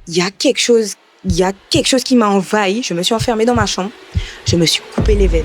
il y a quelque chose qui m'a envahi. Je me suis enfermée dans ma chambre. Je me suis coupé les veines.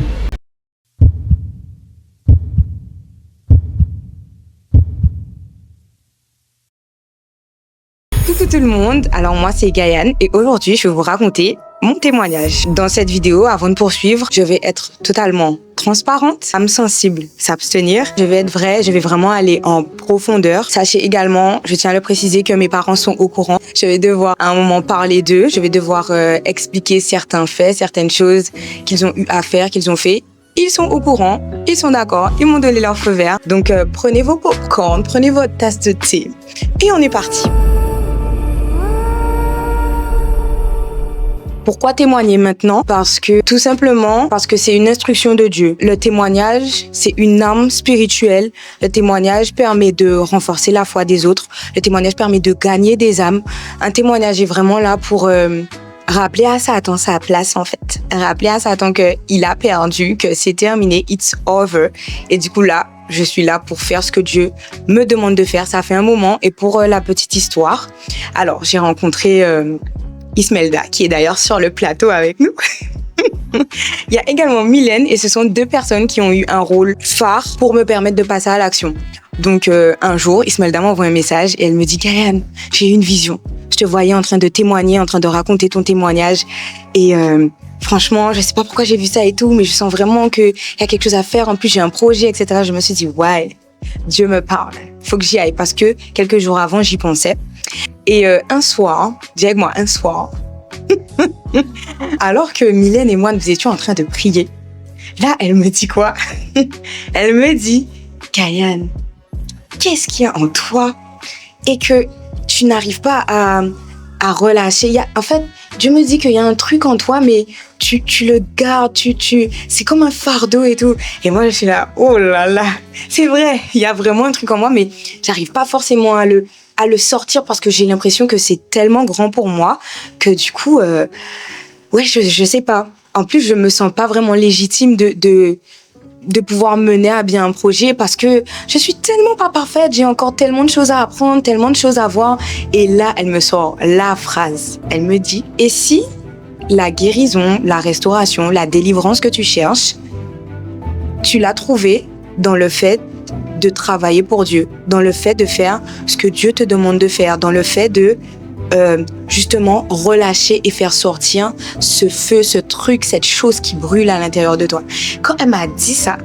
Coucou tout le monde, alors moi c'est Gaïane et aujourd'hui je vais vous raconter mon témoignage. Dans cette vidéo, avant de poursuivre, je vais être totalement transparente, âme sensible, s'abstenir. Je vais être vraie, je vais vraiment aller en profondeur. Sachez également, je tiens à le préciser, que mes parents sont au courant. Je vais devoir à un moment parler d'eux, je vais devoir expliquer certains faits, certaines choses qu'ils ont eu à faire, qu'ils ont fait. Ils sont au courant, ils sont d'accord, ils m'ont donné leur feu vert. Donc prenez vos popcorn, prenez votre tasse de thé et on est parti. Pourquoi témoigner maintenant? Tout simplement parce que c'est une instruction de Dieu. Le témoignage, c'est une arme spirituelle. Le témoignage permet de renforcer la foi des autres. Le témoignage permet de gagner des âmes. Un témoignage est vraiment là pour rappeler à Satan sa place, en fait. Rappeler à Satan qu'il a perdu, que c'est terminé, it's over. Et du coup, là, je suis là pour faire ce que Dieu me demande de faire. Ça fait un moment. Et pour la petite histoire, alors, j'ai rencontré Ismelda, qui est d'ailleurs sur le plateau avec nous. Il y a également Mylène, et ce sont deux personnes qui ont eu un rôle phare pour me permettre de passer à l'action. Donc un jour, Ismelda m'envoie un message et elle me dit « Gaïane, j'ai eu une vision. Je te voyais en train de témoigner, en train de raconter ton témoignage. Et franchement, je sais pas pourquoi j'ai vu ça et tout, mais je sens vraiment qu'il y a quelque chose à faire. En plus, j'ai un projet, etc. » Je me suis dit « Ouais, Dieu me parle. Faut que j'y aille. » Parce que quelques jours avant, j'y pensais. Et un soir, dis avec moi, un soir, alors que Mylène et moi, nous étions en train de prier, là, elle me dit quoi? Elle me dit, Gaïane, qu'est-ce qu'il y a en toi et que tu n'arrives pas à relâcher? En fait, Dieu me dit qu'il y a un truc en toi, mais tu le gardes, c'est comme un fardeau et tout. Et moi, je suis là, oh là là, c'est vrai, il y a vraiment un truc en moi, mais j'arrive pas forcément à le sortir parce que j'ai l'impression que c'est tellement grand pour moi que du coup, ouais, je sais pas. En plus, je me sens pas vraiment légitime de pouvoir mener à bien un projet parce que je suis tellement pas parfaite, j'ai encore tellement de choses à apprendre, tellement de choses à voir. Et là, elle me sort la phrase. Elle me dit, et si la guérison, la restauration, la délivrance que tu cherches, tu l'as trouvée dans le fait de travailler pour Dieu, dans le fait de faire ce que Dieu te demande de faire, dans le fait de justement relâcher et faire sortir ce feu, ce truc, cette chose qui brûle à l'intérieur de toi. Quand elle m'a dit ça,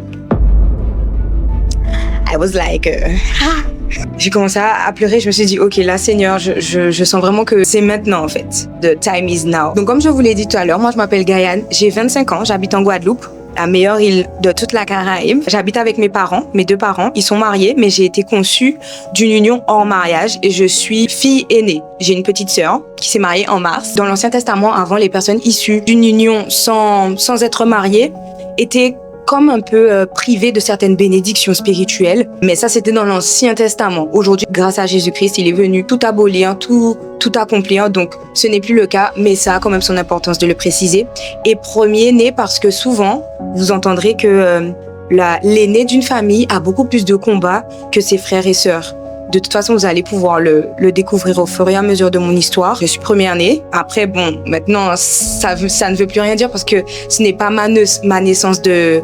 I was like, j'ai commencé à pleurer. Je me suis dit, ok, là, Seigneur, je sens vraiment que c'est maintenant, en fait. The time is now. Donc, comme je vous l'ai dit tout à l'heure, moi, je m'appelle Gaïane, j'ai 25 ans, j'habite en Guadeloupe, la meilleure île de toute la Caraïbe. J'habite avec mes parents, mes deux parents. Ils sont mariés, mais j'ai été conçue d'une union hors mariage et je suis fille aînée. J'ai une petite sœur qui s'est mariée en mars. Dans l'Ancien Testament, avant, les personnes issues d'une union sans être mariées étaient comme un peu privées de certaines bénédictions spirituelles. Mais ça, c'était dans l'Ancien Testament. Aujourd'hui, grâce à Jésus-Christ, il est venu tout abolir, tout accomplir. Donc, ce n'est plus le cas, mais ça a quand même son importance de le préciser. Et premier-né parce que souvent, vous entendrez que l'aîné d'une famille a beaucoup plus de combats que ses frères et sœurs. De toute façon, vous allez pouvoir le découvrir au fur et à mesure de mon histoire. Je suis première-née. Après, bon, maintenant, ça ne veut plus rien dire parce que ce n'est pas ma naissance de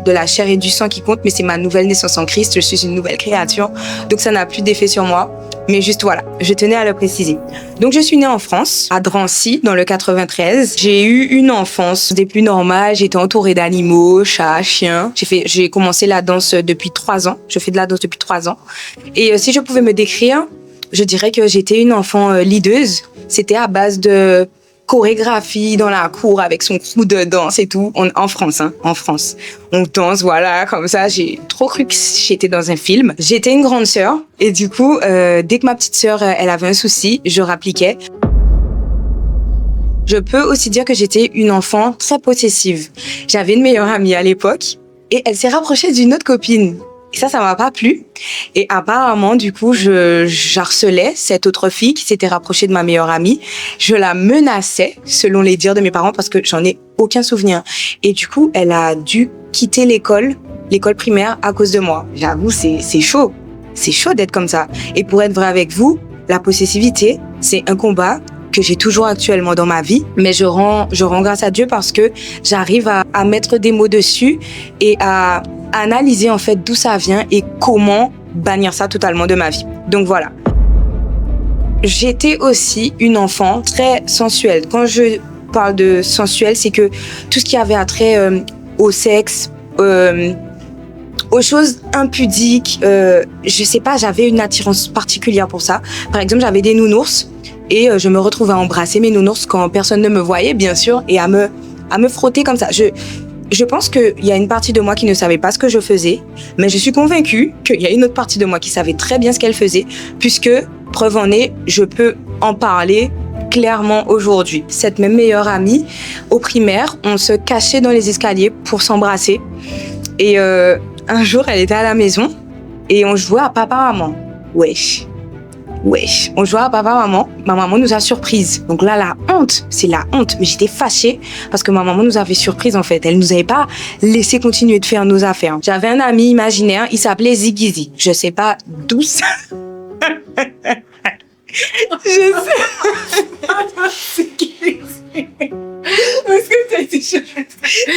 la chair et du sang qui compte, mais c'est ma nouvelle naissance en Christ. Je suis une nouvelle créature. Donc, ça n'a plus d'effet sur moi. Mais juste voilà, je tenais à le préciser. Donc, je suis née en France, à Drancy, dans le 93. J'ai eu une enfance des plus normales. J'étais entourée d'animaux, chats, chiens. J'ai commencé la danse depuis 3 ans. Je fais de la danse depuis 3 ans. Et si je pouvais me décrire, je dirais que j'étais une enfant leaduse. C'était à base de chorégraphie dans la cour avec son crew de danse et tout. En France, hein, en France. On danse, voilà, comme ça. J'ai trop cru que j'étais dans un film. J'étais une grande sœur. Et du coup, dès que ma petite sœur, elle avait un souci, je rappliquais. Je peux aussi dire que j'étais une enfant très possessive. J'avais une meilleure amie à l'époque et elle s'est rapprochée d'une autre copine. Et ça m'a pas plu. Et apparemment, du coup, j'harcelais cette autre fille qui s'était rapprochée de ma meilleure amie. Je la menaçais, selon les dires de mes parents, parce que j'en ai aucun souvenir. Et du coup, elle a dû quitter l'école primaire à cause de moi. J'avoue, c'est chaud. C'est chaud d'être comme ça. Et pour être vrai avec vous, la possessivité, c'est un combat que j'ai toujours actuellement dans ma vie. Mais je rends grâce à Dieu parce que j'arrive à mettre des mots dessus et à analyser en fait d'où ça vient et comment bannir ça totalement de ma vie. Donc voilà. J'étais aussi une enfant très sensuelle. Quand je parle de sensuelle, c'est que tout ce qui avait attrait au sexe, aux choses impudiques, je sais pas, j'avais une attirance particulière pour ça. Par exemple, j'avais des nounours et je me retrouvais à embrasser mes nounours quand personne ne me voyait, bien sûr, et à me frotter comme ça. Je pense qu'il y a une partie de moi qui ne savait pas ce que je faisais, mais je suis convaincue qu'il y a une autre partie de moi qui savait très bien ce qu'elle faisait, puisque, preuve en est, je peux en parler clairement aujourd'hui. Cette même meilleure amie, au primaire, on se cachait dans les escaliers pour s'embrasser. Et un jour, elle était à la maison et on jouait à papa-maman. Wesh. On jouait à papa-maman. Ma maman nous a surprises. Donc là, la honte, c'est la honte. Mais j'étais fâchée parce que ma maman nous avait surprises en fait. Elle nous avait pas laissé continuer de faire nos affaires. J'avais un ami imaginaire, il s'appelait Ziggy. Je sais pas d'où ça... Je sais.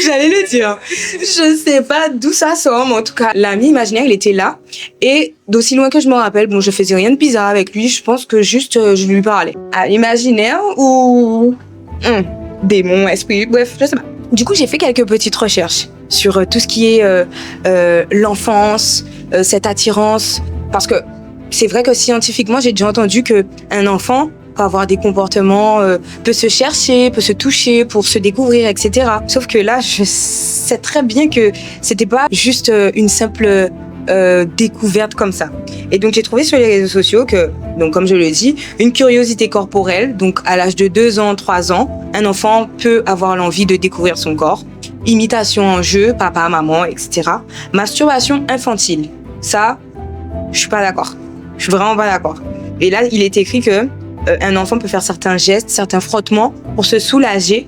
J'allais le dire. Je sais pas d'où ça sort, mais en tout cas, l'ami imaginaire, il était là. Et d'aussi loin que je me rappelle, bon, je faisais rien de bizarre avec lui. Je pense que juste, je lui parlais. À l'imaginaire ou démon, esprit, bref, je sais pas. Du coup, j'ai fait quelques petites recherches sur tout ce qui est l'enfance, cette attirance, parce que c'est vrai que scientifiquement, j'ai déjà entendu qu'un enfant peut avoir des comportements, peut se chercher, peut se toucher pour se découvrir, etc. Sauf que là, je sais très bien que c'était pas juste une simple découverte comme ça. Et donc, j'ai trouvé sur les réseaux sociaux que, donc comme je le dis, une curiosité corporelle, donc à l'âge de 2 ans, 3 ans, un enfant peut avoir l'envie de découvrir son corps. Imitation en jeu, papa, maman, etc. Masturbation infantile. Ça, je suis pas d'accord. Je suis vraiment pas d'accord. Et là, il est écrit que un enfant peut faire certains gestes, certains frottements pour se soulager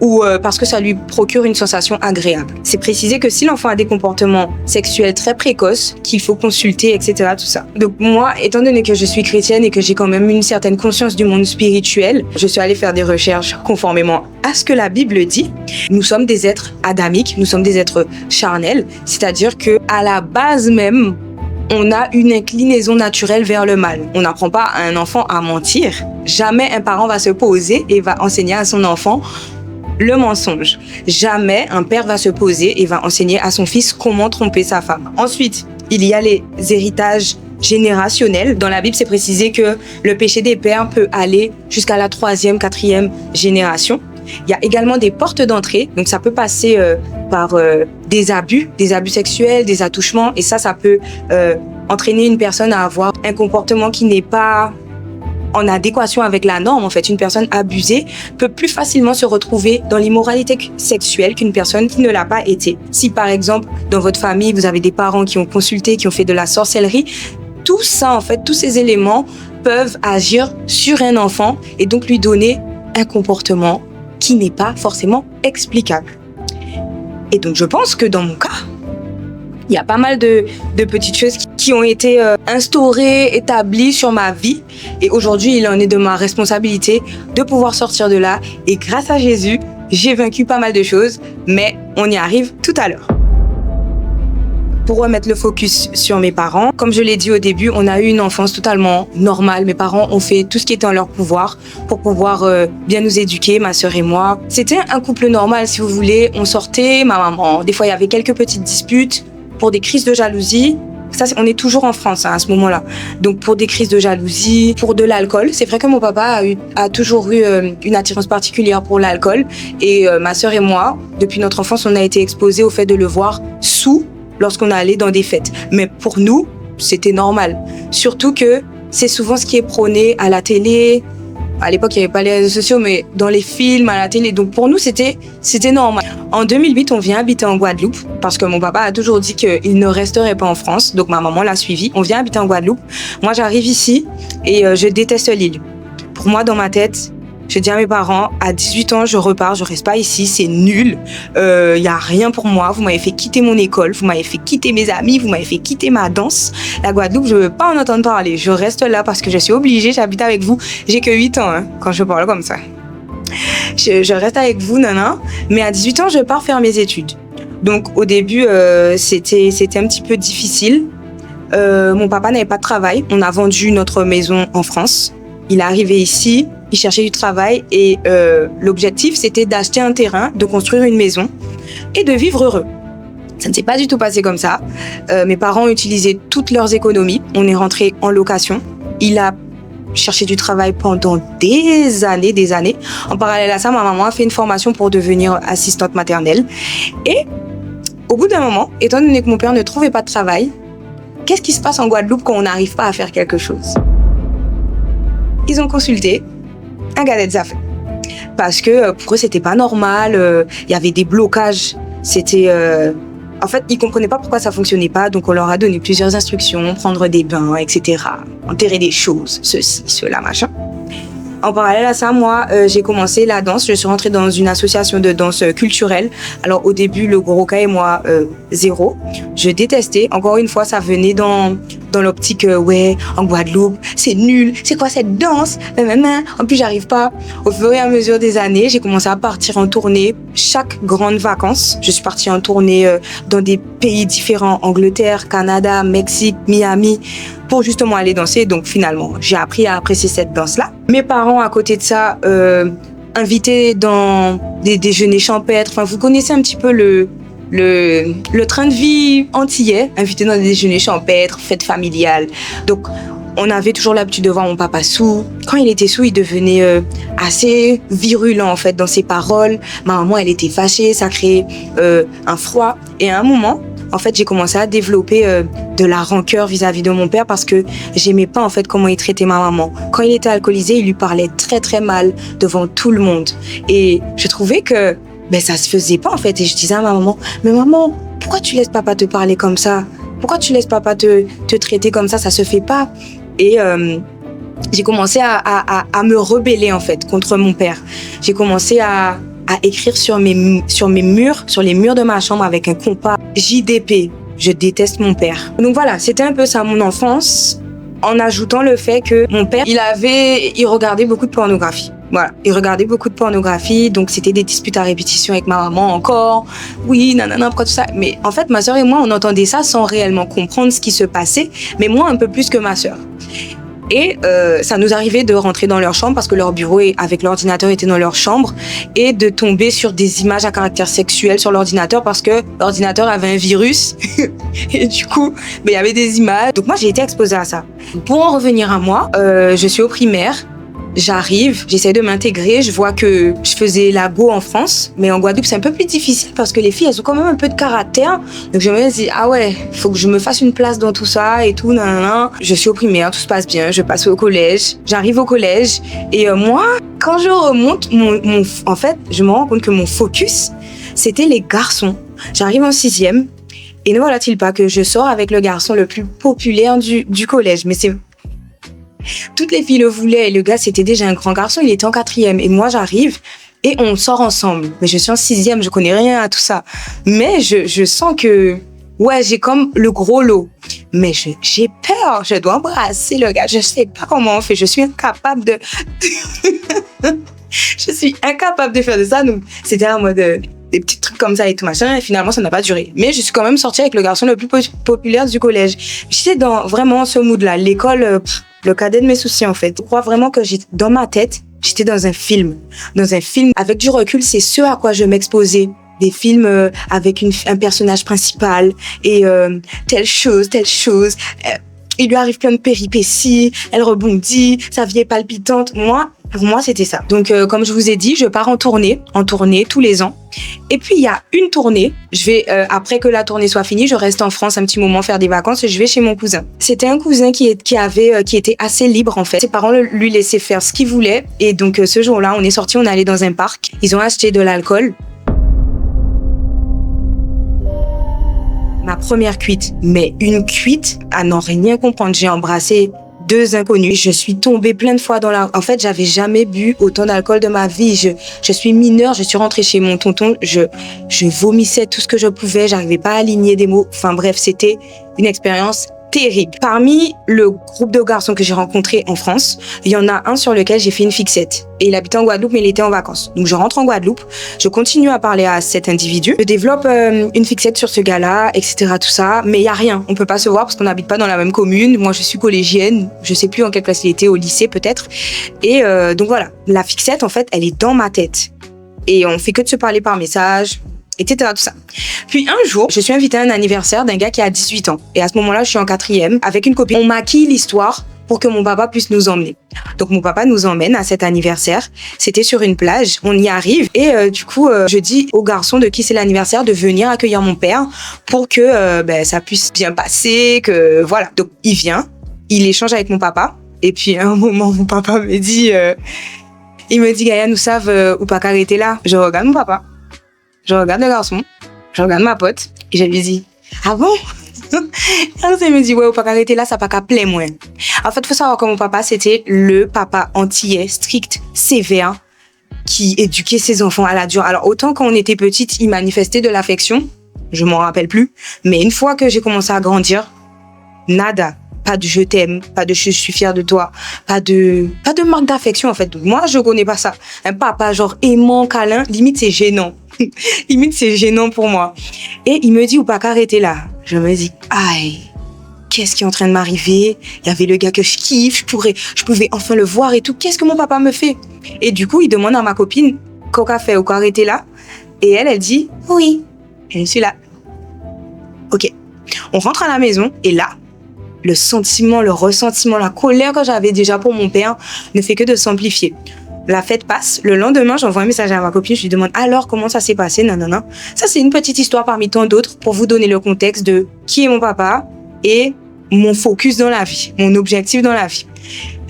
ou parce que ça lui procure une sensation agréable. C'est précisé que si l'enfant a des comportements sexuels très précoces, qu'il faut consulter, etc. Tout ça. Donc moi, étant donné que je suis chrétienne et que j'ai quand même une certaine conscience du monde spirituel, je suis allée faire des recherches conformément à ce que la Bible dit. Nous sommes des êtres adamiques, nous sommes des êtres charnels, c'est-à-dire que à la base même, on a une inclinaison naturelle vers le mal. On n'apprend pas à un enfant à mentir. Jamais un parent va se poser et va enseigner à son enfant le mensonge. Jamais un père va se poser et va enseigner à son fils comment tromper sa femme. Ensuite, il y a les héritages générationnels. Dans la Bible, c'est précisé que le péché des pères peut aller jusqu'à la 3e, 4e génération. Il y a également des portes d'entrée, donc ça peut passer par des abus sexuels, des attouchements, et ça peut entraîner une personne à avoir un comportement qui n'est pas en adéquation avec la norme. En fait, une personne abusée peut plus facilement se retrouver dans l'immoralité sexuelle qu'une personne qui ne l'a pas été. Si par exemple, dans votre famille, vous avez des parents qui ont consulté, qui ont fait de la sorcellerie, tout ça, en fait, tous ces éléments peuvent agir sur un enfant et donc lui donner un comportement qui n'est pas forcément explicable. Et donc, je pense que dans mon cas, il y a pas mal de petites choses qui ont été instaurées, établies sur ma vie. Et aujourd'hui, il en est de ma responsabilité de pouvoir sortir de là. Et grâce à Jésus, j'ai vaincu pas mal de choses, mais on y arrive tout à l'heure. Pour remettre le focus sur mes parents, comme je l'ai dit au début, on a eu une enfance totalement normale. Mes parents ont fait tout ce qui était en leur pouvoir pour pouvoir bien nous éduquer, ma sœur et moi. C'était un couple normal, si vous voulez. On sortait, ma maman. Des fois, il y avait quelques petites disputes pour des crises de jalousie. Ça, on est toujours en France à ce moment-là. Donc, pour des crises de jalousie, pour de l'alcool. C'est vrai que mon papa a toujours eu une attirance particulière pour l'alcool. Et ma sœur et moi, depuis notre enfance, on a été exposés au fait de le voir sous lorsqu'on allait dans des fêtes. Mais pour nous, c'était normal. Surtout que c'est souvent ce qui est prôné à la télé. À l'époque, il n'y avait pas les réseaux sociaux, mais dans les films, à la télé. Donc pour nous, c'était normal. En 2008, on vient habiter en Guadeloupe parce que mon papa a toujours dit qu'il ne resterait pas en France. Donc ma maman l'a suivi. On vient habiter en Guadeloupe. Moi, j'arrive ici et je déteste l'île. Pour moi, dans ma tête, Je dis à mes parents, à 18 ans, je repars, je reste pas ici, c'est nul. Y a rien pour moi. Vous m'avez fait quitter mon école, vous m'avez fait quitter mes amis, vous m'avez fait quitter ma danse. La Guadeloupe, je veux pas en entendre parler. Je reste là parce que je suis obligée, j'habite avec vous. J'ai que 8 ans, quand je parle comme ça. Je reste avec vous, nana. Mais à 18 ans, je pars faire mes études. Donc, au début, c'était un petit peu difficile. Mon papa n'avait pas de travail. On a vendu notre maison en France. Il est arrivé ici, il cherchait du travail et l'objectif, c'était d'acheter un terrain, de construire une maison et de vivre heureux. Ça ne s'est pas du tout passé comme ça. Mes parents ont utilisé toutes leurs économies. On est rentré en location. Il a cherché du travail pendant des années. En parallèle à ça, ma maman a fait une formation pour devenir assistante maternelle. Et au bout d'un moment, étant donné que mon père ne trouvait pas de travail, qu'est-ce qui se passe en Guadeloupe quand on n'arrive pas à faire quelque chose ? Ils ont consulté un gars des affaires. Parce que pour eux, c'était pas normal. Il y avait des blocages. En fait, ils comprenaient pas pourquoi ça fonctionnait pas. Donc, on leur a donné plusieurs instructions. Prendre des bains, etc. Enterrer des choses, ceci, cela, machin. En parallèle à ça, moi, j'ai commencé la danse. Je suis rentrée dans une association de danse culturelle. Alors, au début, le gros cas et moi, zéro. Je détestais. Encore une fois, ça venait dans l'optique, ouais, en Guadeloupe, c'est nul. C'est quoi cette danse? En plus, j'arrive pas. Au fur et à mesure des années, j'ai commencé à partir en tournée. Chaque grande vacances, je suis partie en tournée dans des pays différents. Angleterre, Canada, Mexique, Miami, pour justement aller danser. Donc finalement, j'ai appris à apprécier cette danse-là. Mes parents, à côté de ça, invités dans des déjeuners champêtres. Enfin, vous connaissez un petit peu le train de vie antillais, invités dans des déjeuners champêtres, fêtes familiales. Donc, on avait toujours l'habitude de voir mon papa sous. Quand il était sous, il devenait assez virulent, en fait, dans ses paroles. Ma maman, elle était fâchée, ça créait un froid. Et à un moment, en fait, j'ai commencé à développer de la rancœur vis-à-vis de mon père parce que j'aimais pas, en fait, comment il traitait ma maman. Quand il était alcoolisé, il lui parlait très, très mal devant tout le monde. Et je trouvais que ça se faisait pas, en fait. Et je disais à ma maman, mais maman, pourquoi tu laisses papa te parler comme ça? Pourquoi tu laisses papa te traiter comme ça? Ça se fait pas. Et j'ai commencé à me rebeller, en fait, contre mon père. J'ai commencé à écrire sur les murs de ma chambre avec un compas JDP. Je déteste mon père. Donc voilà, c'était un peu ça mon enfance, en ajoutant le fait que mon père, il regardait beaucoup de pornographie. Voilà, il regardait beaucoup de pornographie, donc c'était des disputes à répétition avec ma maman encore. Oui, nanana, pourquoi tout ça? Mais en fait, ma sœur et moi, on entendait ça sans réellement comprendre ce qui se passait, mais moi un peu plus que ma sœur. Et ça nous arrivait de rentrer dans leur chambre parce que leur bureau avec l'ordinateur était dans leur chambre et de tomber sur des images à caractère sexuel sur l'ordinateur parce que l'ordinateur avait un virus et du coup, il y avait des images. Donc moi, j'ai été exposée à ça. Pour en revenir à moi, je suis au primaire. J'arrive, j'essaie de m'intégrer, je vois que je faisais la go en France, mais en Guadeloupe, c'est un peu plus difficile parce que les filles, elles ont quand même un peu de caractère. Donc je me dis, ah ouais, faut que je me fasse une place dans tout ça et tout, nanana. Je suis au primaire, tout se passe bien, je passe au collège, j'arrive au collège et moi, quand je remonte, en fait, je me rends compte que mon focus, c'était les garçons. J'arrive en 6e et ne voilà-t-il pas que je sors avec le garçon le plus populaire du collège, mais c'est... Toutes les filles le voulaient et le gars, c'était déjà un grand garçon, il était en 4e. Et moi, j'arrive et on sort ensemble. Mais je suis en 6e, je connais rien à tout ça. Mais je sens que, ouais, j'ai comme le gros lot. Mais j'ai peur, je dois embrasser le gars. Je sais pas comment on fait, je suis incapable de... je suis incapable de faire de ça. Donc, c'était en mode... des petits trucs comme ça et tout machin, et finalement ça n'a pas duré. Mais je suis quand même sortie avec le garçon le plus populaire du collège. J'étais dans vraiment ce mood-là. L'école, le cadet de mes soucis en fait. Je crois vraiment que dans ma tête, j'étais dans un film. Dans un film, avec du recul, c'est ce à quoi je m'exposais. Des films avec un personnage principal et telle chose. Il lui arrive plein de péripéties, elle rebondit, sa vie est palpitante. Pour moi, c'était ça. Donc, comme je vous ai dit, je pars en tournée tous les ans. Et puis, il y a une tournée. Je vais, après que la tournée soit finie, je reste en France un petit moment faire des vacances et je vais chez mon cousin. C'était un cousin qui était assez libre, en fait. Ses parents lui laissaient faire ce qu'il voulait. Et donc, ce jour-là, on est sortis, on est allé dans un parc. Ils ont acheté de l'alcool. Ma première cuite, mais une cuite à n'en rien comprendre. J'ai embrassé 2 inconnus. Je suis tombée plein de fois En fait, j'avais jamais bu autant d'alcool de ma vie. Je suis mineure, je suis rentrée chez mon tonton. Je vomissais tout ce que je pouvais. J'arrivais pas à aligner des mots. Enfin bref, c'était une expérience terrible. Parmi le groupe de garçons que j'ai rencontrés en France, il y en a un sur lequel j'ai fait une fixette. Et il habitait en Guadeloupe, mais il était en vacances. Donc je rentre en Guadeloupe, je continue à parler à cet individu, je développe une fixette sur ce gars-là, etc. tout ça, mais il y a rien. On peut pas se voir parce qu'on n'habite pas dans la même commune. Moi, je suis collégienne, je sais plus en quelle classe il était, au lycée peut-être. Et donc voilà, la fixette en fait, elle est dans ma tête. Et on fait que de se parler par message, etc. tout ça. Puis un jour, je suis invitée à un anniversaire d'un gars qui a 18 ans. Et à ce moment-là, je suis en 4e avec une copine. On maquille l'histoire pour que mon papa puisse nous emmener. Donc mon papa nous emmène à cet anniversaire. C'était sur une plage, on y arrive. Et du coup, je dis au garçon de qui c'est l'anniversaire de venir accueillir mon père pour que ça puisse bien passer, que voilà. Donc il vient, il échange avec mon papa. Et puis à un moment, mon papa me dit, il me dit, Gaïa, nous savent ou pas qu'arrêter là. Je regarde mon papa. Je regarde le garçon, je regarde ma pote, et je lui dis, ah bon? Alors, il me dit, ouais, ou pas qu'arrêter là, ça pas qu'à plaire, moi. En fait, faut savoir que mon papa, c'était le papa antillais, strict, sévère, qui éduquait ses enfants à la dure. Alors, autant quand on était petite, il manifestait de l'affection, je m'en rappelle plus, mais une fois que j'ai commencé à grandir, nada. Pas de je t'aime, pas de je suis fière de toi, pas de marque d'affection en fait. Donc, moi, je connais pas ça. Un papa genre aimant, câlin, limite c'est gênant. Limite c'est gênant pour moi. Et il me dit ou pas qu'arrêter là. Je me dis aïe, qu'est-ce qui est en train de m'arriver? Il y avait le gars que je kiffe, je pouvais enfin le voir et tout. Qu'est-ce que mon papa me fait? Et du coup, il demande à ma copine qu'au fait ou qu'arrêter là. Et elle dit oui. Et je suis là. Ok. On rentre à la maison et là, le sentiment, le ressentiment, la colère que j'avais déjà pour mon père ne fait que de s'amplifier. La fête passe. Le lendemain, j'envoie un message à ma copine. Je lui demande alors comment ça s'est passé. Non. Ça, c'est une petite histoire parmi tant d'autres pour vous donner le contexte de qui est mon papa et mon focus dans la vie, mon objectif dans la vie.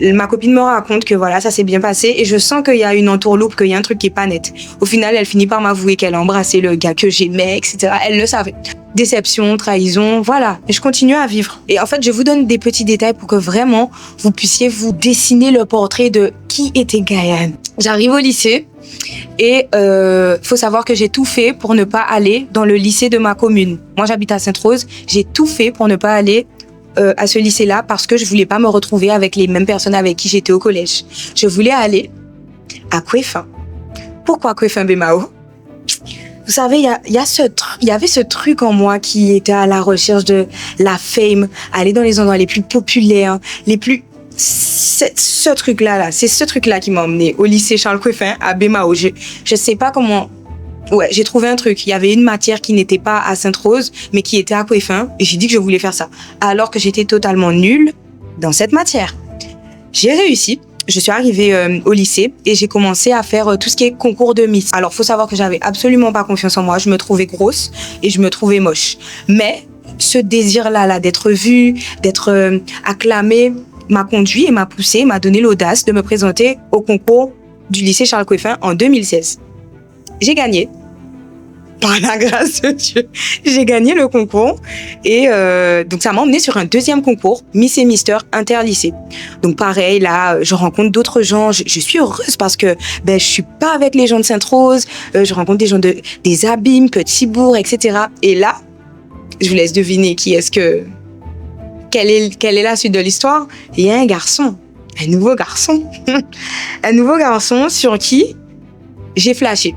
Ma copine me raconte que voilà, ça s'est bien passé et je sens qu'il y a une entourloupe, qu'il y a un truc qui est pas net. Au final, elle finit par m'avouer qu'elle a embrassé le gars que j'aimais, etc. Elle le savait. Déception, trahison, voilà. Et je continue à vivre. Et en fait, je vous donne des petits détails pour que vraiment vous puissiez vous dessiner le portrait de qui était Gaïane. J'arrive au lycée et faut savoir que j'ai tout fait pour ne pas aller dans le lycée de ma commune. Moi, j'habite à Sainte-Rose. J'ai tout fait pour ne pas aller à ce lycée-là parce que je voulais pas me retrouver avec les mêmes personnes avec qui j'étais au collège. Je voulais aller à Kwefin. Pourquoi Kwefin Bemao? Vous savez, il y avait ce truc en moi qui était à la recherche de la fame, aller dans les endroits les plus populaires, c'est ce truc-là qui m'a emmené au lycée Charles Kwefin à Bemao. Je sais pas comment. Ouais, j'ai trouvé un truc. Il y avait une matière qui n'était pas à Sainte-Rose, mais qui était à Kwefin. Et j'ai dit que je voulais faire ça. Alors que j'étais totalement nulle dans cette matière. J'ai réussi. Je suis arrivée au lycée et j'ai commencé à faire tout ce qui est concours de Miss. Alors, faut savoir que j'avais absolument pas confiance en moi. Je me trouvais grosse et je me trouvais moche. Mais ce désir-là, d'être vue, d'être acclamée, m'a conduit et m'a poussé, m'a donné l'audace de me présenter au concours du lycée Charles Kwefin en 2016. J'ai gagné. Par la grâce de Dieu, j'ai gagné le concours et donc ça m'a emmené sur un deuxième concours, Miss et Mister Interlycée. Donc pareil, là, je rencontre d'autres gens. Je suis heureuse parce que je suis pas avec les gens de Sainte-Rose. Je rencontre des gens des Abîmes, Petit-Bourg, etc. Et là, je vous laisse deviner quelle est la suite de l'histoire. Il y a un garçon, un nouveau garçon, un nouveau garçon sur qui j'ai flashé.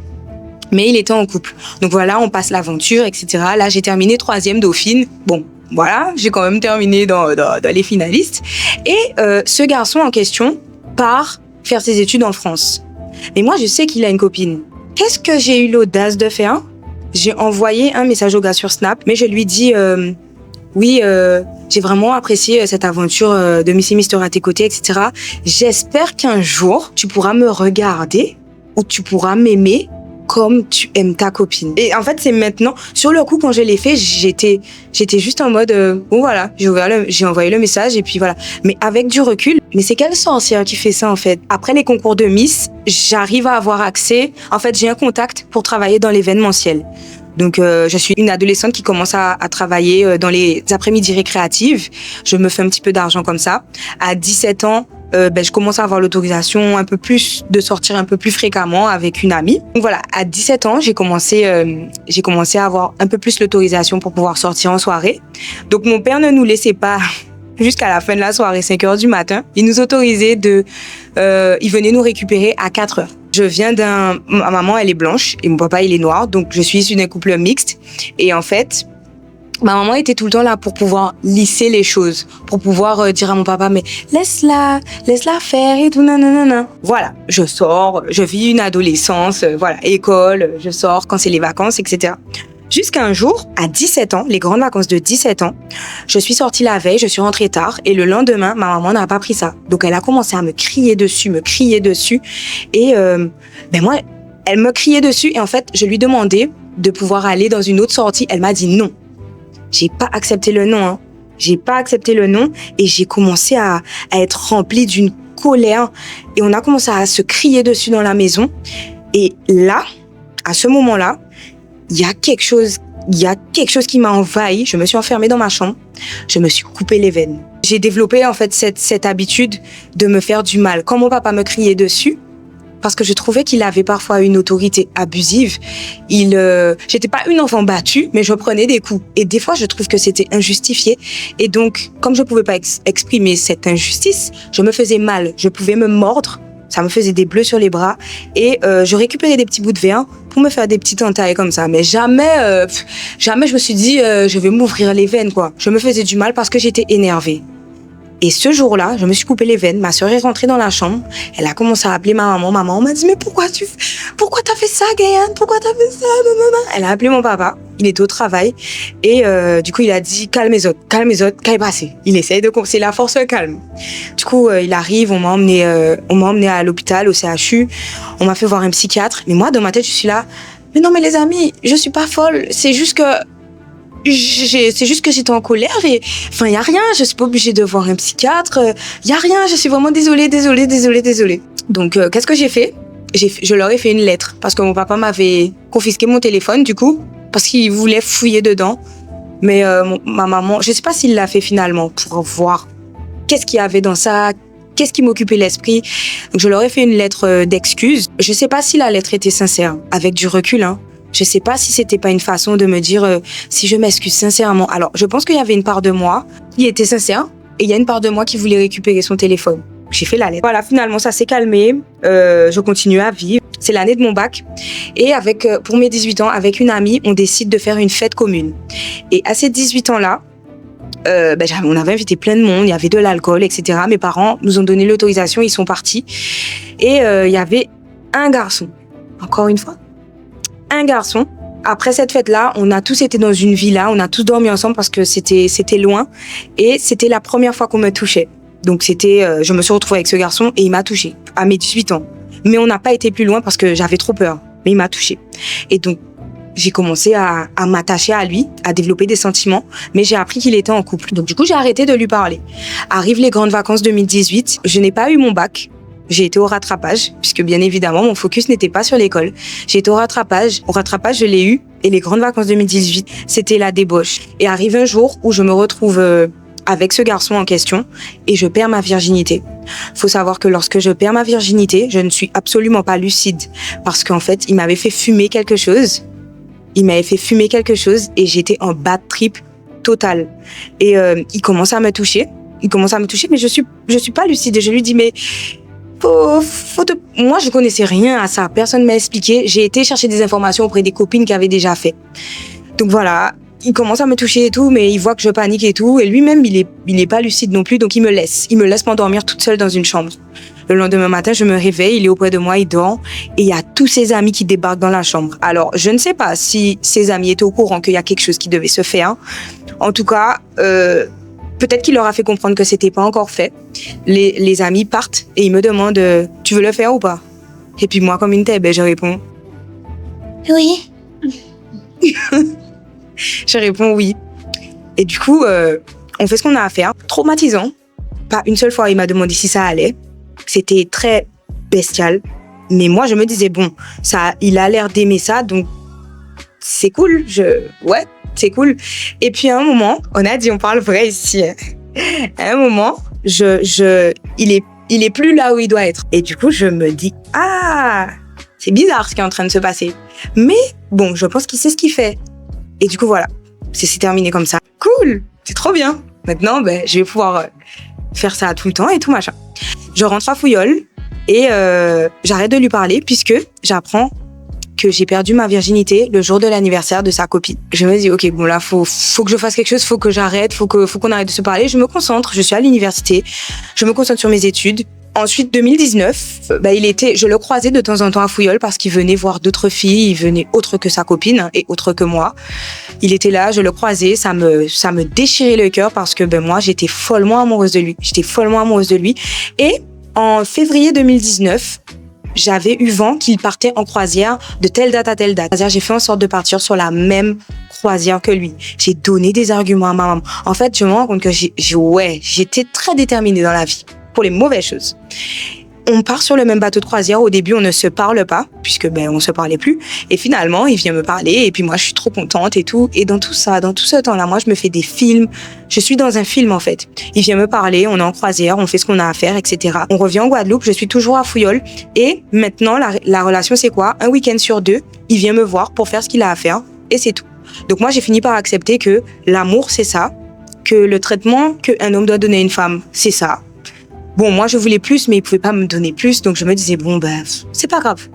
Mais il était en couple. Donc voilà, on passe l'aventure, etc. Là, j'ai terminé 3e dauphine. Bon, voilà, j'ai quand même terminé dans les finalistes. Et ce garçon en question part faire ses études en France. Mais moi, je sais qu'il a une copine. Qu'est-ce que j'ai eu l'audace de faire? J'ai envoyé un message au gars sur Snap, mais je lui dis oui, j'ai vraiment apprécié cette aventure de Miss et Mister à tes côtés, etc. J'espère qu'un jour, tu pourras me regarder ou tu pourras m'aimer comme tu aimes ta copine. Et en fait, c'est maintenant. Sur le coup, quand je l'ai fait, j'étais juste en mode, bon voilà, j'ai envoyé le message et puis voilà. Mais avec du recul, mais c'est quelle sorcière qui fait ça en fait? Après les concours de Miss, j'arrive à avoir accès. En fait, j'ai un contact pour travailler dans l'événementiel. Donc, je suis une adolescente qui commence à travailler dans les après-midi récréatives. Je me fais un petit peu d'argent comme ça. À 17 ans, je commence à avoir l'autorisation un peu plus de sortir un peu plus fréquemment avec une amie. Donc voilà, à 17 ans, j'ai commencé à avoir un peu plus l'autorisation pour pouvoir sortir en soirée. Donc mon père ne nous laissait pas jusqu'à la fin de la soirée, 5 heures du matin. Il nous autorisait il venait nous récupérer à 4 heures. Je viens ma maman, elle est blanche et mon papa, il est noir. Donc je suis issue d'un couple mixte. Et en fait, ma maman était tout le temps là pour pouvoir lisser les choses, pour pouvoir dire à mon papa, mais laisse-la faire et tout, nanana. Voilà, je sors, je vis une adolescence, voilà, école, je sors quand c'est les vacances, etc. Jusqu'à un jour, à 17 ans, les grandes vacances de 17 ans, je suis sortie la veille, je suis rentrée tard et le lendemain, ma maman n'a pas pris ça. Donc elle a commencé à me crier dessus. Et moi, elle me criait dessus et en fait, je lui demandais de pouvoir aller dans une autre sortie. Elle m'a dit non. J'ai pas accepté le non. Hein. J'ai pas accepté le non et j'ai commencé à être remplie d'une colère et on a commencé à se crier dessus dans la maison. Et là, à ce moment-là, il y a quelque chose qui m'a envahi. Je me suis enfermée dans ma chambre. Je me suis coupé les veines. J'ai développé en fait cette habitude de me faire du mal. Quand mon papa me criait dessus, parce que je trouvais qu'il avait parfois une autorité abusive. J'étais pas une enfant battue, mais je prenais des coups. Et des fois, je trouve que c'était injustifié. Et donc, comme je pouvais pas exprimer cette injustice, je me faisais mal. Je pouvais me mordre. Ça me faisait des bleus sur les bras. Et je récupérais des petits bouts de verre pour me faire des petites entailles comme ça. Mais jamais je me suis dit, je vais m'ouvrir les veines, quoi. Je me faisais du mal parce que j'étais énervée. Et ce jour-là, je me suis coupé les veines. Ma sœur est rentrée dans la chambre. Elle a commencé à appeler ma maman. Maman m'a dit, mais pourquoi t'as fait ça, Gaëlle? Pourquoi t'as fait ça? Non, non, non. Elle a appelé mon papa. Il était au travail. Et du coup, il a dit, calme les autres, qu'est passé. Il essaye c'est la force calme. Du coup, il arrive, on m'a emmené à l'hôpital, au CHU. On m'a fait voir un psychiatre. Mais moi, dans ma tête, je suis là, mais non, mais les amis, je suis pas folle. C'est juste que j'étais en colère et enfin il y a rien, je suis pas obligée de voir un psychiatre, il y a rien, je suis vraiment désolée. Donc qu'est-ce que j'ai fait? Je leur ai fait une lettre parce que mon papa m'avait confisqué mon téléphone du coup parce qu'il voulait fouiller dedans. Mais ma maman, je sais pas s'il l'a fait finalement pour voir qu'est-ce qu'il y avait dans ça, qu'est-ce qui m'occupait l'esprit. Donc je leur ai fait une lettre d'excuse. Je sais pas si la lettre était sincère, avec du recul, hein. Je sais pas si c'était pas une façon de me dire si je m'excuse sincèrement. Alors, je pense qu'il y avait une part de moi qui était sincère et il y a une part de moi qui voulait récupérer son téléphone. J'ai fait la lettre. Voilà, finalement, ça s'est calmé. Je continue à vivre. C'est l'année de mon bac. Et pour mes 18 ans, avec une amie, on décide de faire une fête commune. Et à ces 18 ans-là, on avait invité plein de monde, il y avait de l'alcool, etc. Mes parents nous ont donné l'autorisation, ils sont partis. Et il y avait un garçon, encore une fois. Un garçon. Après cette fête-là, on a tous été dans une villa, on a tous dormi ensemble parce que c'était loin et c'était la première fois qu'on me touchait. Donc je me suis retrouvée avec ce garçon et il m'a touchée à mes 18 ans. Mais on n'a pas été plus loin parce que j'avais trop peur. Mais il m'a touchée. Et donc, j'ai commencé à m'attacher à lui, à développer des sentiments, mais j'ai appris qu'il était en couple. Donc du coup, j'ai arrêté de lui parler. Arrivent les grandes vacances 2018, je n'ai pas eu mon bac. J'ai été au rattrapage, puisque bien évidemment, mon focus n'était pas sur l'école. J'ai été au rattrapage. Au rattrapage, je l'ai eu. Et les grandes vacances 2018, c'était la débauche. Et arrive un jour où je me retrouve avec ce garçon en question et je perds ma virginité. Faut savoir que lorsque je perds ma virginité, je ne suis absolument pas lucide. Parce qu'en fait, il m'avait fait fumer quelque chose. Et j'étais en bad trip total. Et il commence à me toucher. Mais je suis pas lucide. Et je lui dis, mais moi, je connaissais rien à ça. Personne m'a expliqué. J'ai été chercher des informations auprès des copines qui avaient déjà fait. Donc voilà, il commence à me toucher et tout, mais il voit que je panique et tout. Et lui-même, il est pas lucide non plus, donc il me laisse. Il me laisse m'endormir toute seule dans une chambre. Le lendemain matin, je me réveille, il est auprès de moi, il dort. Et il y a tous ses amis qui débarquent dans la chambre. Alors, je ne sais pas si ses amis étaient au courant qu'il y a quelque chose qui devait se faire. En tout cas, peut-être qu'il leur a fait comprendre que c'était pas encore fait. Les amis partent et ils me demandent tu veux le faire ou pas? Et puis moi, comme une tête, je réponds oui. Je réponds oui. Et du coup, on fait ce qu'on a à faire. Traumatisant. Pas une seule fois, il m'a demandé si ça allait. C'était très bestial. Mais moi, je me disais, bon, il a l'air d'aimer ça, donc c'est cool, ouais, c'est cool. Et puis à un moment, on a dit, on parle vrai ici. À un moment, il est plus là où il doit être. Et du coup, je me dis, ah, c'est bizarre ce qui est en train de se passer. Mais bon, je pense qu'il sait ce qu'il fait. Et du coup, voilà, c'est terminé comme ça. Cool, c'est trop bien. Maintenant, je vais pouvoir faire ça tout le temps et tout machin. Je rentre à Fouillol et j'arrête de lui parler puisque j'apprends que j'ai perdu ma virginité le jour de l'anniversaire de sa copine. Je me dis, ok, bon là, faut que je fasse quelque chose, faut que j'arrête, faut qu'on arrête de se parler. Je me concentre, je suis à l'université, je me concentre sur mes études. Ensuite, 2019, je le croisais de temps en temps à Fouillol parce qu'il venait voir d'autres filles, il venait autre que sa copine et autre que moi. Il était là, je le croisais, ça me déchirait le cœur parce que moi, j'étais follement amoureuse de lui. Et en février 2019, j'avais eu vent qu'il partait en croisière de telle date à telle date. J'ai fait en sorte de partir sur la même croisière que lui. J'ai donné des arguments à ma maman. En fait, je me rends compte que j'étais très déterminée dans la vie pour les mauvaises choses. On part sur le même bateau de croisière. Au début, on ne se parle pas, puisque on se parlait plus. Et finalement, il vient me parler, et puis moi, je suis trop contente et tout. Et dans tout ce temps-là, moi, je me fais des films. Je suis dans un film, en fait. Il vient me parler, on est en croisière, on fait ce qu'on a à faire, etc. On revient en Guadeloupe, je suis toujours à Fouillol. Et maintenant, la relation, c'est quoi? Un week-end sur 2, il vient me voir pour faire ce qu'il a à faire, et c'est tout. Donc moi, j'ai fini par accepter que l'amour, c'est ça, que le traitement qu'un homme doit donner à une femme, c'est ça. Bon, moi, je voulais plus, mais il pouvait pas me donner plus. Donc, je me disais, c'est pas grave.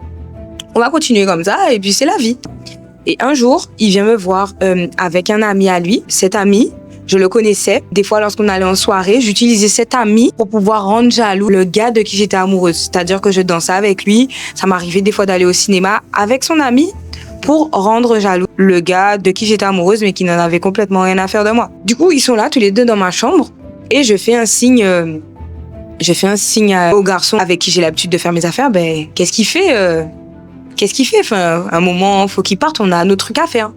On va continuer comme ça, et puis c'est la vie. Et un jour, il vient me voir avec un ami à lui. Cet ami, je le connaissais. Des fois, lorsqu'on allait en soirée, j'utilisais cet ami pour pouvoir rendre jaloux le gars de qui j'étais amoureuse. C'est-à-dire que je dansais avec lui. Ça m'arrivait des fois d'aller au cinéma avec son ami pour rendre jaloux le gars de qui j'étais amoureuse, mais qui n'en avait complètement rien à faire de moi. Du coup, ils sont là, tous les deux dans ma chambre, et je fais un signe... au garçon avec qui j'ai l'habitude de faire mes affaires, qu'est-ce qu'il fait Enfin, un moment, faut qu'il parte, on a notre truc à faire.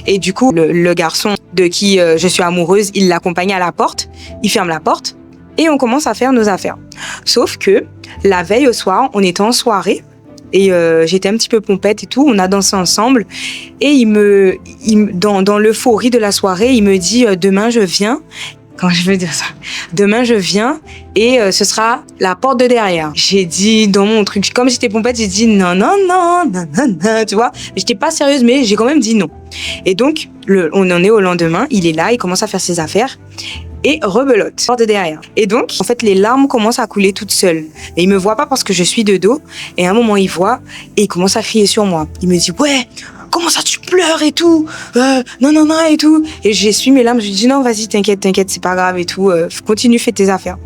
Et du coup, le garçon de qui je suis amoureuse, il l'accompagne à la porte, il ferme la porte, et on commence à faire nos affaires. Sauf que, la veille au soir, on était en soirée, et j'étais un petit peu pompette et tout, on a dansé ensemble, et dans l'euphorie de la soirée, il me dit « Demain, je viens ». Quand je veux dire ça, demain je viens et ce sera la porte de derrière. J'ai dit dans mon truc, comme j'étais pompette, j'ai dit non, tu vois. J'étais pas sérieuse, mais j'ai quand même dit non. Et donc, on en est au lendemain, il est là, il commence à faire ses affaires et rebelote, porte de derrière. Et donc, en fait, les larmes commencent à couler toutes seules. Et il me voit pas parce que je suis de dos. Et à un moment, il voit et il commence à crier sur moi. Il me dit, ouais, comment ça tu pleures et tout, non et tout. Et j'essuie mes larmes, je lui dis non, vas-y, t'inquiète, c'est pas grave et tout, continue, fais tes affaires.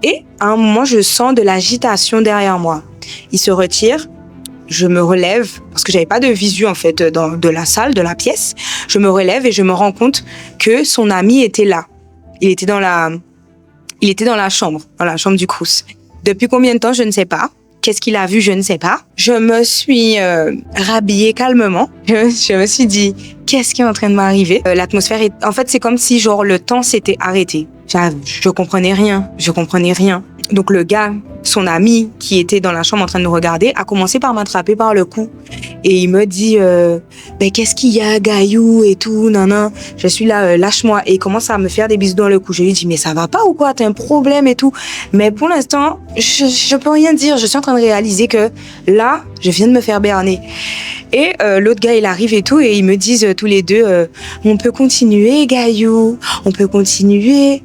Et à un moment, je sens de l'agitation derrière moi. Il se retire, je me relève, parce que j'avais pas de visu en fait de la salle, de la pièce. Je me relève et je me rends compte que son ami était là. Il était dans la chambre du Crous. Depuis combien de temps, je ne sais pas. Qu'est-ce qu'il a vu, je ne sais pas. Je me suis rhabillée calmement. Je me suis dit, qu'est-ce qui est en train de m'arriver? L'atmosphère en fait, c'est comme si genre le temps s'était arrêté. Je comprenais rien. Donc le gars, son ami qui était dans la chambre en train de nous regarder, a commencé par m'attraper par le cou. Et il me dit, qu'est-ce qu'il y a, Gaïou et tout, nan. Je suis là, lâche-moi. Et il commence à me faire des bisous dans le cou. Je lui dis, mais ça va pas ou quoi? T'as un problème et tout. Mais pour l'instant, je peux rien dire. Je suis en train de réaliser que là, je viens de me faire berner. Et l'autre gars, il arrive et tout, et ils me disent tous les deux, on peut continuer, Gaïou, on peut continuer.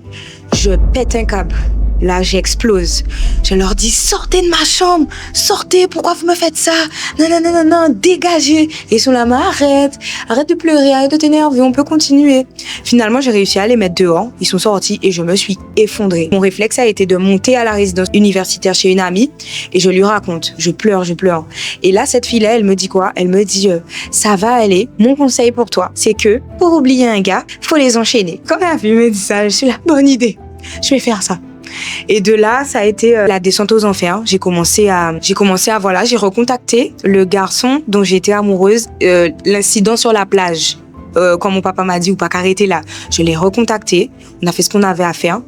Je pète un câble. Là, j'explose. Je leur dis, sortez de ma chambre, sortez, pourquoi vous me faites ça? Non, dégagez. Et ils sont là, mais arrête de pleurer, arrête de t'énerver, on peut continuer. Finalement, j'ai réussi à les mettre dehors, ils sont sortis et je me suis effondrée. Mon réflexe a été de monter à la résidence universitaire chez une amie et je lui raconte, je pleure. Et là, cette fille-là, elle me dit quoi? Elle me dit, ça va aller, mon conseil pour toi, c'est que pour oublier un gars, faut les enchaîner. Quand la fille me dit ça, je suis là, bonne idée, je vais faire ça. Et de là, ça a été la descente aux enfers. J'ai recontacté le garçon dont j'étais amoureuse, l'incident sur la plage. Quand mon papa m'a dit ou pas qu'arrêter là, je l'ai recontacté. On a fait ce qu'on avait à faire.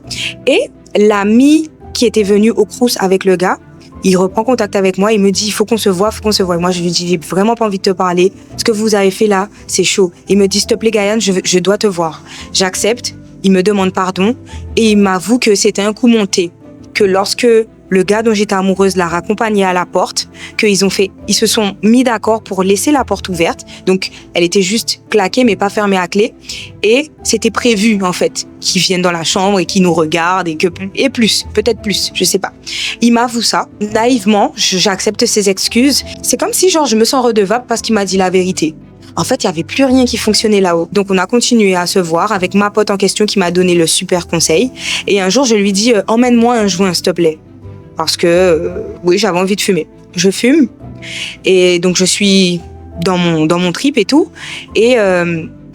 Et l'ami qui était venu au Crous avec le gars Il reprend contact avec moi, il me dit, il faut qu'on se voit, faut qu'on se voie. Et moi, je lui dis, j'ai vraiment pas envie de te parler. Ce que vous avez fait là, c'est chaud. Il me dit, s'il te plaît, Gaïane, je dois te voir. J'accepte, il me demande pardon et il m'avoue que c'était un coup monté. Que lorsque le gars dont j'étais amoureuse l'a raccompagné à la porte, ils se sont mis d'accord pour laisser la porte ouverte. Donc, elle était juste claquée, mais pas fermée à clé. Et c'était prévu, en fait, qu'ils viennent dans la chambre et qu'ils nous regardent peut-être plus, je sais pas. Il m'avoue ça. Naïvement, j'accepte ses excuses. C'est comme si, je me sens redevable parce qu'il m'a dit la vérité. En fait, il y avait plus rien qui fonctionnait là-haut. Donc, on a continué à se voir avec ma pote en question qui m'a donné le super conseil. Et un jour, je lui dis, emmène-moi un joint, s'il te plaît. Parce que, oui, j'avais envie de fumer. Je fume. Et donc, je suis dans mon trip et tout. Et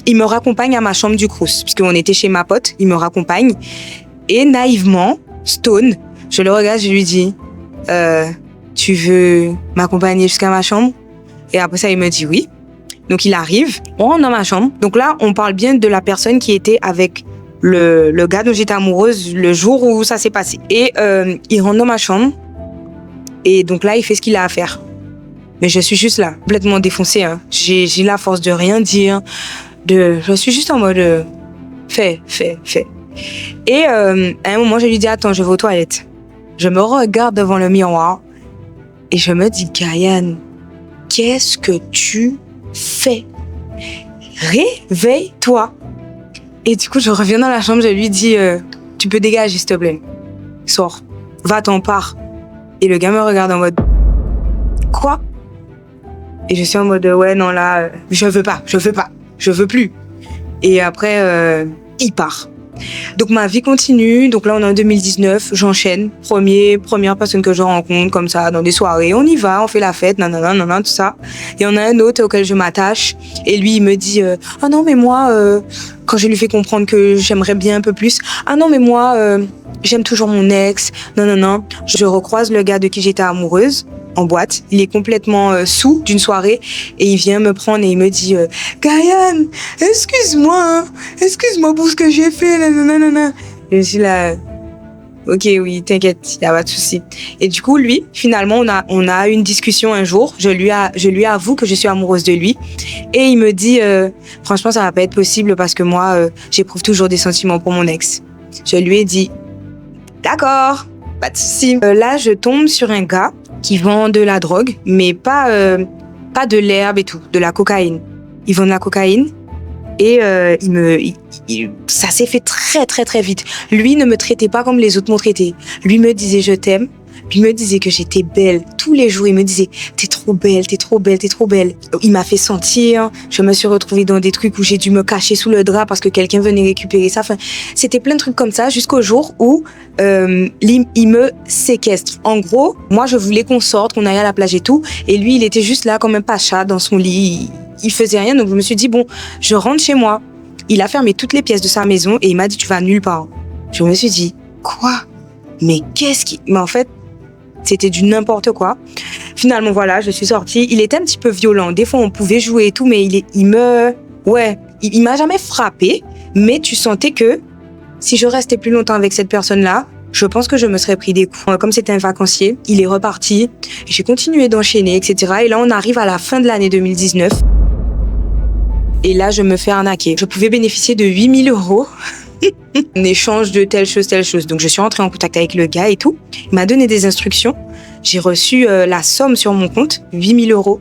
il me raccompagne à ma chambre du Crous. Puisqu'on était chez ma pote, il me raccompagne. Et naïvement, stone, je le regarde, je lui dis, tu veux m'accompagner jusqu'à ma chambre? Et après ça, il me dit oui. Donc, il arrive, on rentre dans ma chambre. Donc là, on parle bien de la personne qui était avec le gars dont j'étais amoureuse le jour où ça s'est passé. Et il rentre dans ma chambre. Et donc là, il fait ce qu'il a à faire. Mais je suis juste là, complètement défoncée. Hein. J'ai la force de rien dire. Je suis juste en mode fais. Et à un moment, je lui dis, attends, je vais aux toilettes. Je me regarde devant le miroir. Et je me dis, Gaïane, qu'est-ce que tu fais? Réveille-toi. Et du coup, je reviens dans la chambre, je lui dis, tu peux dégager, s'il te plaît. Sors. Va-t'en, pars. Et le gars me regarde en mode, quoi? Et je suis en mode, ouais, non, là, je veux plus. Et après, il part. Donc, ma vie continue. Donc là, on est en 2019, j'enchaîne. Première personne que je rencontre, comme ça, dans des soirées. On y va, on fait la fête, nanana, tout ça. Il y en a un autre auquel je m'attache. Et lui, il me dit, ah non, mais moi, quand je lui fais comprendre que j'aimerais bien un peu plus, ah non, mais moi, j'aime toujours mon ex, non. Je recroise le gars de qui j'étais amoureuse en boîte. Il est complètement saoul d'une soirée et il vient me prendre et il me dit Gaïane, excuse-moi pour ce que j'ai fait, nanana. Et je suis là, ok, oui, t'inquiète, y a pas de souci. Et du coup, lui, finalement, on a eu une discussion un jour. Je lui avoue que je suis amoureuse de lui et il me dit franchement, ça va pas être possible parce que moi, j'éprouve toujours des sentiments pour mon ex. Je lui ai dit d'accord, pas de souci. Là, je tombe sur un gars qui vend de la drogue, mais pas de l'herbe et tout, de la cocaïne. Il vend de la cocaïne et ça s'est fait très très très vite. Lui ne me traitait pas comme les autres m'ont traité. Lui me disait je t'aime. Puis il me disait que j'étais belle. Tous les jours, il me disait t'es trop belle, t'es trop belle, t'es trop belle. Il m'a fait sentir. Je me suis retrouvée dans des trucs où j'ai dû me cacher sous le drap parce que quelqu'un venait récupérer ça. Enfin, c'était plein de trucs comme ça jusqu'au jour où il me séquestre. En gros, moi, je voulais qu'on sorte, qu'on aille à la plage et tout. Et lui, il était juste là comme un pacha dans son lit. Il faisait rien. Donc, je me suis dit, bon, je rentre chez moi. Il a fermé toutes les pièces de sa maison et il m'a dit, tu vas nulle part. Je me suis dit, quoi? Mais Mais en fait, c'était du n'importe quoi. Finalement, voilà, je suis sortie. Il était un petit peu violent. Des fois, on pouvait jouer et tout, mais il m'a jamais frappé. Mais tu sentais que si je restais plus longtemps avec cette personne-là, je pense que je me serais pris des coups. Comme c'était un vacancier, il est reparti. J'ai continué d'enchaîner, etc. Et là, on arrive à la fin de l'année 2019. Et là, je me fais arnaquer. Je pouvais bénéficier de 8 000 € en échange de telle chose. Donc, je suis rentrée en contact avec le gars et tout. Il m'a donné des instructions. J'ai reçu la somme sur mon compte, 8 000 €.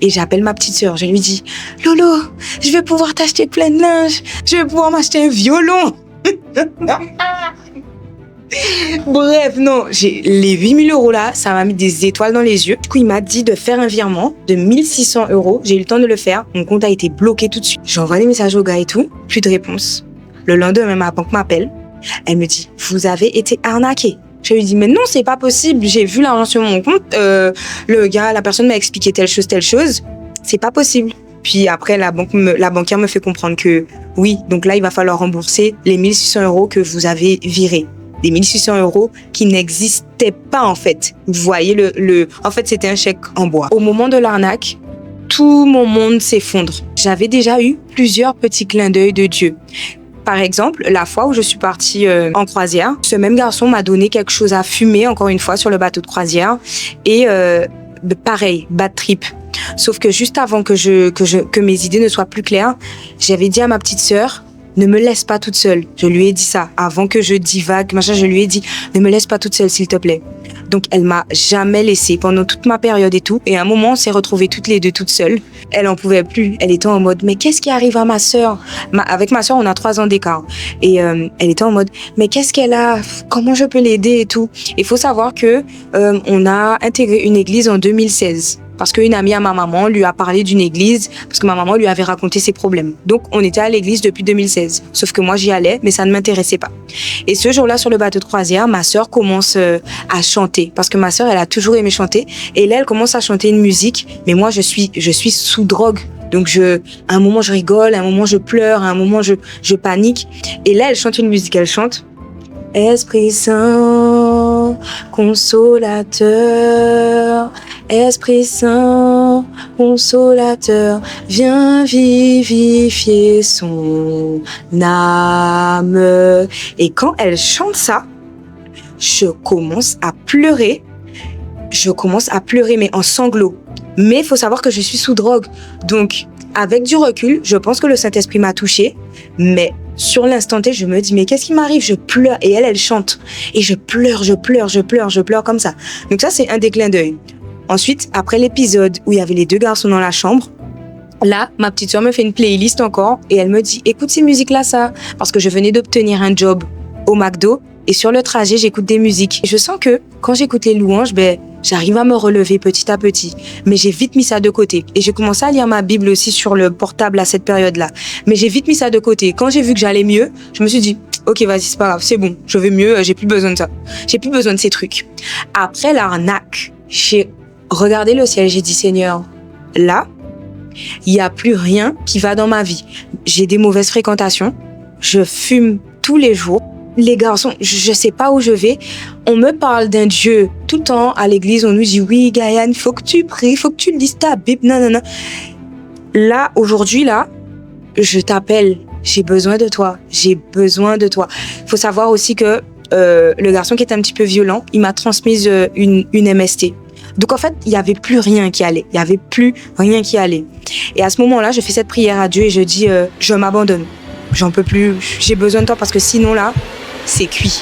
Et j'appelle ma petite sœur. Je lui dis, Lolo, je vais pouvoir t'acheter plein de linge. Je vais pouvoir m'acheter un violon. Bref, non, les 8 000 € là, ça m'a mis des étoiles dans les yeux. Du coup, il m'a dit de faire un virement de 1 600 €. J'ai eu le temps de le faire. Mon compte a été bloqué tout de suite. J'envoie des messages au gars et tout. Plus de réponse. Le lendemain, ma banque m'appelle. Elle me dit, vous avez été arnaqué. Je lui dis, mais non, c'est pas possible. J'ai vu l'argent sur mon compte. La personne m'a expliqué telle chose. C'est pas possible. Puis après, la banquière me fait comprendre que oui, donc là, il va falloir rembourser les 1 600 € que vous avez virés. Des 1 600 € qui n'existaient pas, en fait. Vous voyez, en fait, c'était un chèque en bois. Au moment de l'arnaque, tout mon monde s'effondre. J'avais déjà eu plusieurs petits clins d'œil de Dieu. Par exemple, la fois où je suis partie en croisière, ce même garçon m'a donné quelque chose à fumer, encore une fois, sur le bateau de croisière. Et pareil, bad trip. Sauf que juste avant que mes idées ne soient plus claires, j'avais dit à ma petite sœur, ne me laisse pas toute seule. Je lui ai dit ça. Avant que je divague, machin, je lui ai dit, ne me laisse pas toute seule, s'il te plaît. Donc, elle m'a jamais laissée pendant toute ma période et tout. Et à un moment, on s'est retrouvées toutes les deux toutes seules. Elle en pouvait plus. Elle était en mode, mais qu'est-ce qui arrive à ma sœur? Avec ma sœur, on a 3 ans d'écart. Et elle était en mode, mais qu'est-ce qu'elle a? Comment je peux l'aider et tout? Il faut savoir que on a intégré une église en 2016. Parce qu'une amie à ma maman lui a parlé d'une église, parce que ma maman lui avait raconté ses problèmes. Donc, on était à l'église depuis 2016. Sauf que moi, j'y allais, mais ça ne m'intéressait pas. Et ce jour-là, sur le bateau de croisière, ma sœur commence à chanter. Parce que ma sœur, elle a toujours aimé chanter. Et là, elle commence à chanter une musique. Mais moi, je suis sous drogue. Donc, à un moment, je rigole, à un moment, je pleure, à un moment, je panique. Et là, elle chante une musique. Elle chante « Esprit Saint, consolateur ». Esprit Saint, consolateur, viens vivifier son âme. Et quand elle chante ça, je commence à pleurer. Mais en sanglots. Mais il faut savoir que je suis sous drogue. Donc, avec du recul, je pense que le Saint-Esprit m'a touchée. Mais sur l'instant T, je me dis, mais qu'est-ce qui m'arrive? Je pleure. Et elle chante. Et je pleure comme ça. Donc ça, c'est un des clins d'œil. Ensuite, après l'épisode où il y avait les 2 garçons dans la chambre, là, ma petite soeur me fait une playlist encore et elle me dit « Écoute ces musiques-là, ça !» Parce que je venais d'obtenir un job au McDo et sur le trajet, j'écoute des musiques. Et je sens que quand j'écoute les louanges, j'arrive à me relever petit à petit. Mais j'ai vite mis ça de côté. Et j'ai commencé à lire ma Bible aussi sur le portable à cette période-là. Mais j'ai vite mis ça de côté. Quand j'ai vu que j'allais mieux, je me suis dit « Ok, vas-y, c'est pas grave, c'est bon, je vais mieux, j'ai plus besoin de ça. J'ai plus besoin de ces trucs. » Après l'arnaque, j'ai regardé le ciel, j'ai dit Seigneur, là, il n'y a plus rien qui va dans ma vie. J'ai des mauvaises fréquentations, je fume tous les jours. Les garçons, je ne sais pas où je vais. On me parle d'un Dieu tout le temps à l'église. On nous dit oui, Gaïane, faut que tu pries, faut que tu lises ta Bible. Non. Là, aujourd'hui, là, je t'appelle. J'ai besoin de toi. Il faut savoir aussi que le garçon qui est un petit peu violent, il m'a transmise une MST. Donc en fait, il n'y avait plus rien qui allait. Et à ce moment-là, je fais cette prière à Dieu et je dis, je m'abandonne. J'en peux plus, j'ai besoin de toi parce que sinon là, c'est cuit.